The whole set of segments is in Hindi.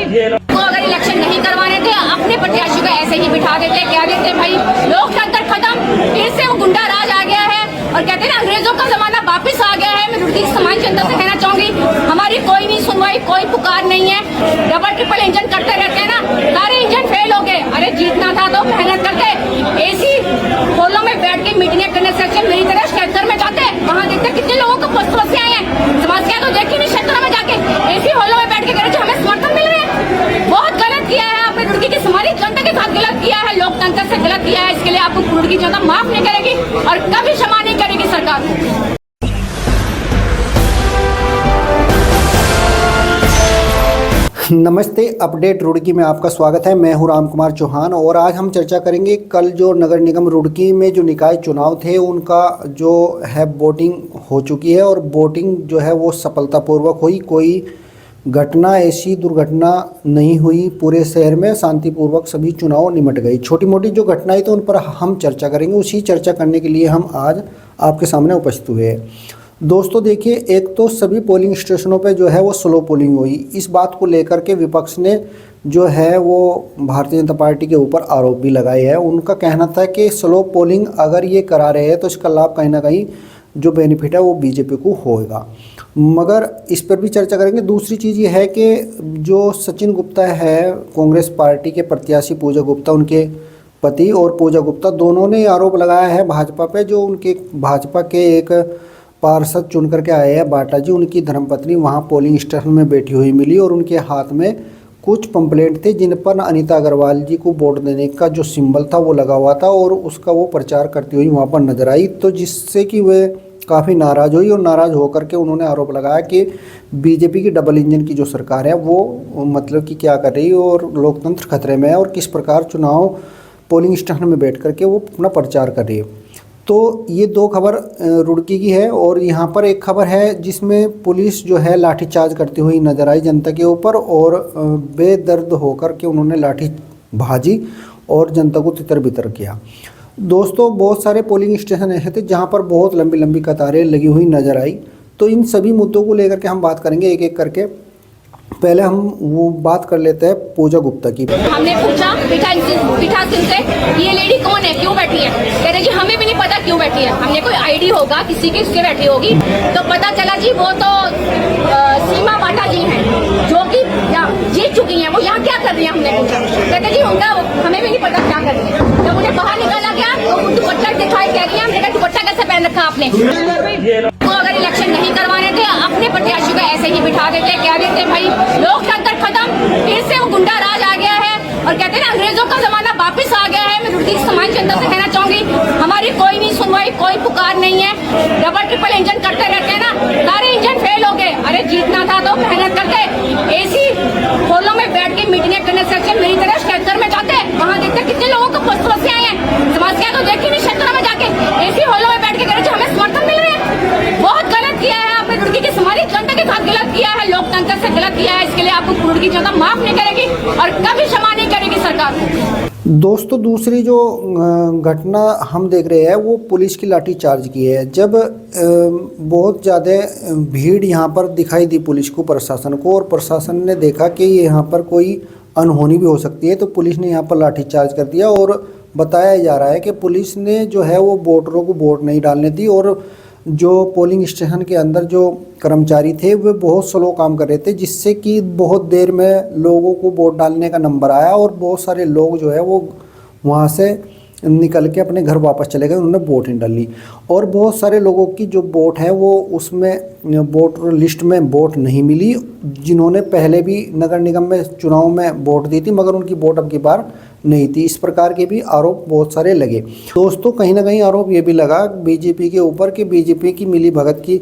को अगर इलेक्शन नहीं करवाने थे अपने प्रत्याशी को ऐसे ही बिठा देते, क्या देते भाई लोकतंत्र खत्म, फिर से वो गुंडा राज आ गया है और कहते हैं ना अंग्रेजों का जमाना वापिस आ गया है। मैं रुड़की समाज जनता से कहना चाहूंगी हमारी कोई नहीं सुनवाई, कोई पुकार नहीं है। डबल ट्रिपल इंजन करते रहते हैं ना, सारे इंजन फेल हो गए। अरे जीतना था तो मेहनत करते, एसी हॉलों में बैठ के मीटिंगें करने सेक्शन मेरी तरह क्षेत्र में जाते, वहाँ देखते कितने लोगों को समस्याएं हैं, समस्या तो देखी नहीं क्षेत्रों में जाके, एसी हॉलों में बैठ के कह रहे हमें समर्थन मिल रहे हैं। बहुत गलत किया है आपने रुड़की की हमारी जनता के साथ, गलत किया है, लोकतंत्र से गलत किया है। इसके लिए आपको रुड़की जनता माफ नहीं करेगी और कभी क्षमा नहीं करेगी सरकार। नमस्ते, अपडेट रुड़की में आपका स्वागत है। मैं हूं राम कुमार चौहान और आज हम चर्चा करेंगे कल जो नगर निगम रुड़की में जो निकाय चुनाव थे उनका जो है वोटिंग हो चुकी है और वोटिंग जो है वो सफलतापूर्वक हुई। कोई घटना ऐसी दुर्घटना नहीं हुई, पूरे शहर में शांतिपूर्वक सभी चुनाव निमट गई। छोटी मोटी जो घटनाएं तो उन पर हम चर्चा करेंगे, उसी चर्चा करने के लिए हम आज आपके सामने उपस्थित हुए हैं। दोस्तों देखिए, एक तो सभी पोलिंग स्टेशनों पे जो है वो स्लो पोलिंग हुई। इस बात को लेकर के विपक्ष ने जो है वो भारतीय जनता पार्टी के ऊपर आरोप भी लगाए हैं। उनका कहना था कि स्लो पोलिंग अगर ये करा रहे हैं तो इसका लाभ कहीं ना कहीं जो बेनिफिट है वो बीजेपी को होएगा, मगर इस पर भी चर्चा करेंगे। दूसरी चीज़ ये है कि जो सचिन गुप्ता है कांग्रेस पार्टी के प्रत्याशी पूजा गुप्ता, उनके पति और पूजा गुप्ता दोनों ने आरोप लगाया है भाजपा पे, जो उनके भाजपा के एक पार्षद चुन करके आए हैं बाटा जी, उनकी धर्मपत्नी वहां पोलिंग स्टेशन में बैठी हुई मिली और उनके हाथ में कुछ पंपलेट थे जिन पर अनीता अग्रवाल जी को वोट देने का जो सिंबल था वो लगा हुआ था और उसका वो प्रचार करती हुई वहां पर नजर आई, तो जिससे कि वे काफ़ी नाराज़ हुई और नाराज़ होकर के उन्होंने आरोप लगाया कि बीजेपी की डबल इंजन की जो सरकार है वो मतलब कि क्या कर रही है और लोकतंत्र खतरे में है और किस प्रकार चुनाव पोलिंग स्टेशन में बैठ करके वो अपना प्रचार कर रही है। तो ये दो खबर रुड़की की है और यहाँ पर एक खबर है जिसमें पुलिस जो है लाठीचार्ज करती हुई नजर आई जनता के ऊपर और बेदर्द होकर के उन्होंने लाठी भाजी और जनता को तितर बितर किया। दोस्तों बहुत सारे पोलिंग स्टेशन ऐसे थे जहाँ पर बहुत लंबी लंबी कतारें लगी हुई नजर आई, तो इन सभी मुद्दों को लेकर के हम बात करेंगे एक एक करके। पहले हम वो बात कर लेते हैं पूजा गुप्ता की। हमने पूछा पीठासीन से ये लेडी कौन है, क्यों बैठी है, कह रहे जी हमें भी नहीं पता क्यों बैठी है। हमने कोई आईडी होगा किसी की उससे बैठी होगी, तो पता चला जी वो तो सीमा बाटा जी हैं जो कि जीत चुकी हैं। वो यहाँ क्या कर रही है हमने पूछा, कहते जी उनका हमें भी नहीं पता क्या कर रही है। जब उन्हें बाहर निकाला गया तो दुपट्टा दिखाई कह रही है, हमने कहा दुपट्टा कैसे पहन रखा आपने। को अगर इलेक्शन नहीं करवाने थे अपने प्रत्याशी को ऐसे ही बिठा देते, क्या देते भाई लोकतंत्र खत्म, फिर से वो गुंडा राज आ गया है और कहते हैं ना अंग्रेजों का जमाना वापिस आ गया है। मैं रुड़की समाज जनता से कहना चाहूंगी हमारी कोई नहीं सुनवाई, कोई पुकार नहीं है। डबल ट्रिपल इंजन करते रहते हैं ना, सारे इंजन फेल हो गए। अरे जीतना था तो मेहनत करते, एसी हॉलों में बैठ के मीटिंगें करने सेक्शन मेरी तरह क्षेत्र में जाते, वहाँ देखते कितने लोगों को समस्याएं हैं, समस्या तो देखी नहीं क्षेत्रों में जाके, एसी हॉलों में बैठ के कह रहे हमें समर्थन मिल रहे हैं। बहुत गलत किया है आपने रुड़की की हमारी जनता के साथ, गलत किया है, लोकतंत्र से गलत किया है। इसके लिए आपको रुड़की जनता माफ नहीं करेगी और कभी क्षमा नहीं करेगी सरकार। दोस्तों दूसरी जो घटना हम देख रहे हैं वो पुलिस की लाठीचार्ज की है। जब बहुत ज़्यादा भीड़ यहाँ पर दिखाई दी पुलिस को, प्रशासन को, और प्रशासन ने देखा कि यहाँ पर कोई अनहोनी भी हो सकती है तो पुलिस ने यहाँ पर लाठीचार्ज कर दिया और बताया जा रहा है कि पुलिस ने जो है वो वोटरों को वोट नहीं डालने दी और जो पोलिंग स्टेशन के अंदर जो कर्मचारी थे वे बहुत स्लो काम कर रहे थे, जिससे कि बहुत देर में लोगों को वोट डालने का नंबर आया और बहुत सारे लोग जो है वो वहाँ से निकल के अपने घर वापस चले गए, उन्होंने वोट नहीं डाली। और बहुत सारे लोगों की जो वोट है वो उसमें वोटर लिस्ट में वोट नहीं मिली, जिन्होंने पहले भी नगर निगम में चुनाव में वोट दी थी मगर उनकी वोट अब की बार नहीं थी। इस प्रकार के भी आरोप बहुत सारे लगे। दोस्तों कहीं ना कहीं आरोप ये भी लगा बीजेपी के ऊपर कि बीजेपी की मिली भगत की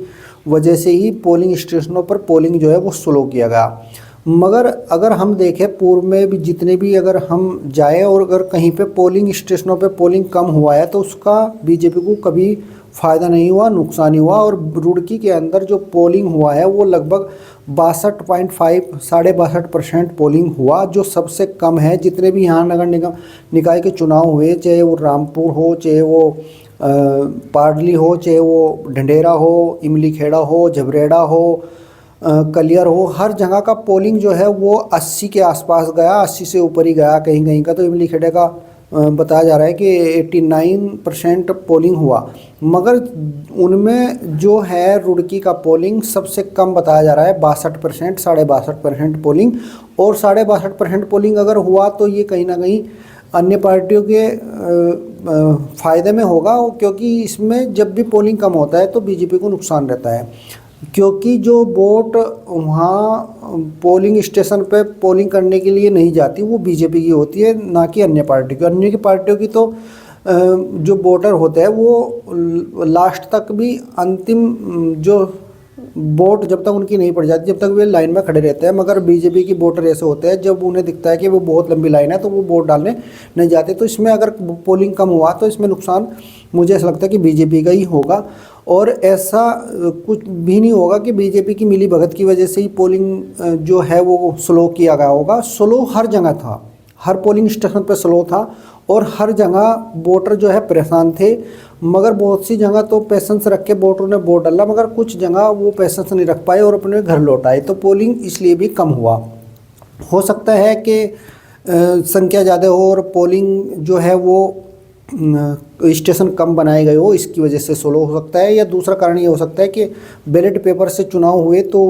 वजह से ही पोलिंग स्टेशनों पर पोलिंग जो है वो स्लो किया गया। मगर अगर हम देखें पूर्व में भी जितने भी अगर हम जाए और अगर कहीं पे पोलिंग स्टेशनों पे पोलिंग कम हुआ है तो उसका बीजेपी को कभी फ़ायदा नहीं हुआ, नुकसान ही हुआ। और रुड़की के अंदर जो पोलिंग हुआ है वो लगभग 62.5% पोलिंग हुआ, जो सबसे कम है जितने भी यहाँ नगर निगम निकाय के चुनाव हुए, चाहे वो रामपुर हो, चाहे वो पाडली हो, चाहे वो ढंडेरा हो, इमली खेड़ा हो, झबरेड़ा हो, क्लियर हो। हर जगह का पोलिंग जो है वो 80 के आसपास गया, 80 से ऊपर ही गया कहीं कहीं का। तो इमली खेड़े का बताया जा रहा है कि 89% पोलिंग हुआ, मगर उनमें जो है रुड़की का पोलिंग सबसे कम बताया जा रहा है 62%, 62.5% पोलिंग। और 62.5% पोलिंग अगर हुआ तो ये कहीं ना कहीं अन्य पार्टियों के फ़ायदे में होगा, क्योंकि इसमें जब भी पोलिंग कम होता है तो बीजेपी को नुकसान रहता है, क्योंकि जो वोट वहाँ पोलिंग स्टेशन पे पोलिंग करने के लिए नहीं जाती वो बीजेपी की होती है, ना कि अन्य पार्टी की। अन्य की पार्टियों की तो जो वोटर होते हैं वो लास्ट तक भी अंतिम जो वोट जब तक उनकी नहीं पड़ जाती जब तक वे लाइन में खड़े रहते हैं। मगर बीजेपी की वोटर ऐसे होते हैं जब उन्हें दिखता है कि वो बहुत लंबी लाइन है तो वो वोट डालने नहीं जाते। तो इसमें अगर पोलिंग कम हुआ तो इसमें नुकसान मुझे ऐसा लगता है कि बीजेपी का ही होगा। और ऐसा कुछ भी नहीं होगा कि बीजेपी की मिली भगत की वजह से ही पोलिंग जो है वो स्लो किया गया होगा। स्लो हर जगह था, हर पोलिंग स्टेशन पर स्लो था और हर जगह वोटर जो है परेशान थे। मगर बहुत सी जगह तो पेशेंस रख के वोटरों ने वोट डाला, मगर कुछ जगह वो पेशेंस नहीं रख पाए और अपने घर लौट आए, तो पोलिंग इसलिए भी कम हुआ। हो सकता है कि संख्या ज़्यादा हो और पोलिंग जो है वो स्टेशन कम बनाए गए हो, इसकी वजह से स्लो हो सकता है। या दूसरा कारण ये हो सकता है कि बैलेट पेपर से चुनाव हुए तो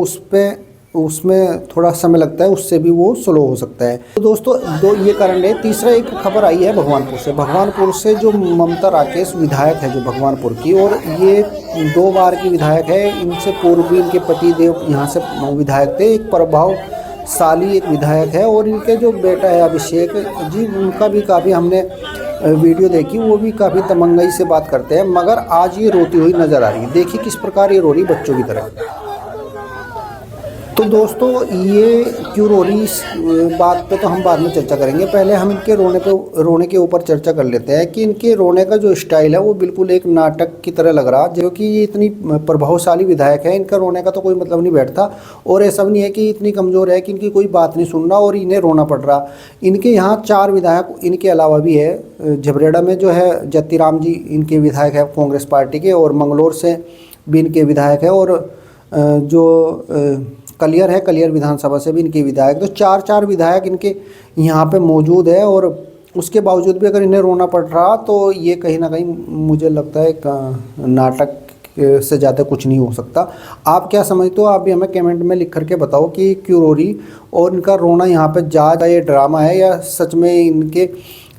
उसमें थोड़ा समय लगता है, उससे भी वो स्लो हो सकता है। तो दोस्तों दो ये कारण है। तीसरा एक खबर आई है भगवानपुर से जो ममता राकेश विधायक है जो भगवानपुर की, और ये 2 बार की विधायक है। इनसे पूर्व भी इनके पति देव यहाँ से विधायक थे। एक प्रभावशाली एक विधायक है और इनके जो बेटा है अभिषेक जी, उनका भी काफ़ी हमने वीडियो देखी, वो भी काफ़ी तमंगई से बात करते हैं। मगर आज ये रोती हुई नज़र आ रही है। देखिए किस प्रकार ये रो रही बच्चों की तरह। तो दोस्तों ये क्यों रो रही, इस बात पे तो हम बाद में चर्चा करेंगे। पहले हम इनके रोने के ऊपर चर्चा कर लेते हैं कि इनके रोने का जो स्टाइल है वो बिल्कुल एक नाटक की तरह लग रहा, जो कि ये इतनी प्रभावशाली विधायक है, इनका रोने का तो कोई मतलब नहीं बैठता। और ऐसा भी नहीं है कि इतनी कमज़ोर है कि इनकी कोई बात नहीं सुन रहा और इन्हें रोना पड़ रहा। इनके यहाँ 4 विधायक इनके अलावा भी है। झबरेड़ा में जो है जत्तीराम जी इनके विधायक है कांग्रेस पार्टी के, और मंगलौर से भी इनके विधायक है, और जो कलियर है, कलियर विधानसभा से भी इनके विधायक। तो 4 विधायक इनके यहाँ पे मौजूद है, और उसके बावजूद भी अगर इन्हें रोना पड़ रहा तो ये कहीं ना कहीं मुझे लगता है नाटक से ज़्यादा कुछ नहीं हो सकता। आप क्या समझते हो? आप भी हमें कमेंट में लिख करके बताओ कि क्यों रो रही, और इनका रोना यहाँ पे जायज़ है, ये ड्रामा है, या सच में इनके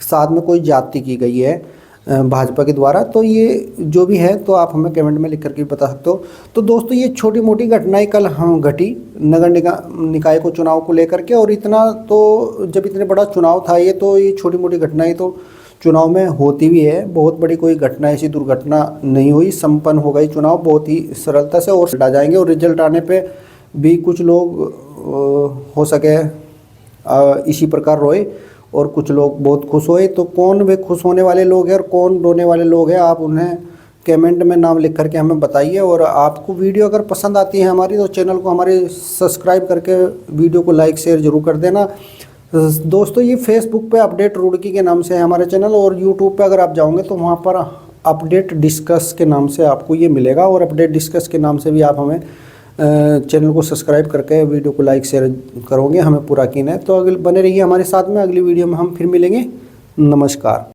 साथ में कोई ज्यादती की गई है भाजपा के द्वारा। तो ये जो भी है तो आप हमें कमेंट में लिख करके बता सकते हो। तो दोस्तों ये छोटी मोटी घटनाएं कल हम घटी नगर निकाय को चुनाव को लेकर के, और इतना तो जब इतने बड़ा चुनाव था ये छोटी मोटी घटनाएं तो चुनाव में होती भी है। बहुत बड़ी कोई घटना, ऐसी दुर्घटना नहीं हुई, संपन्न हो गई चुनाव बहुत ही सरलता से, और आ जाएंगे। और रिजल्ट आने पर भी कुछ लोग हो सके इसी प्रकार रोए और कुछ लोग बहुत खुश हुए। तो कौन वे खुश होने वाले लोग हैं और कौन रोने वाले लोग हैं, आप उन्हें कमेंट में नाम लिख करके हमें बताइए। और आपको वीडियो अगर पसंद आती है हमारी तो चैनल को हमारे सब्सक्राइब करके वीडियो को लाइक शेयर ज़रूर कर देना। दोस्तों ये फेसबुक पे अपडेट रुड़की के नाम से है हमारा चैनल, और यूट्यूब पे अगर आप जाओगे तो वहाँ पर अपडेट डिस्कस के नाम से आपको ये मिलेगा, और अपडेट डिस्कस के नाम से भी आप हमें चैनल को सब्सक्राइब करके वीडियो को लाइक शेयर करोगे, हमें पूरा यकीन है। तो अगले बने रहिए हमारे साथ में, अगली वीडियो में हम फिर मिलेंगे। नमस्कार।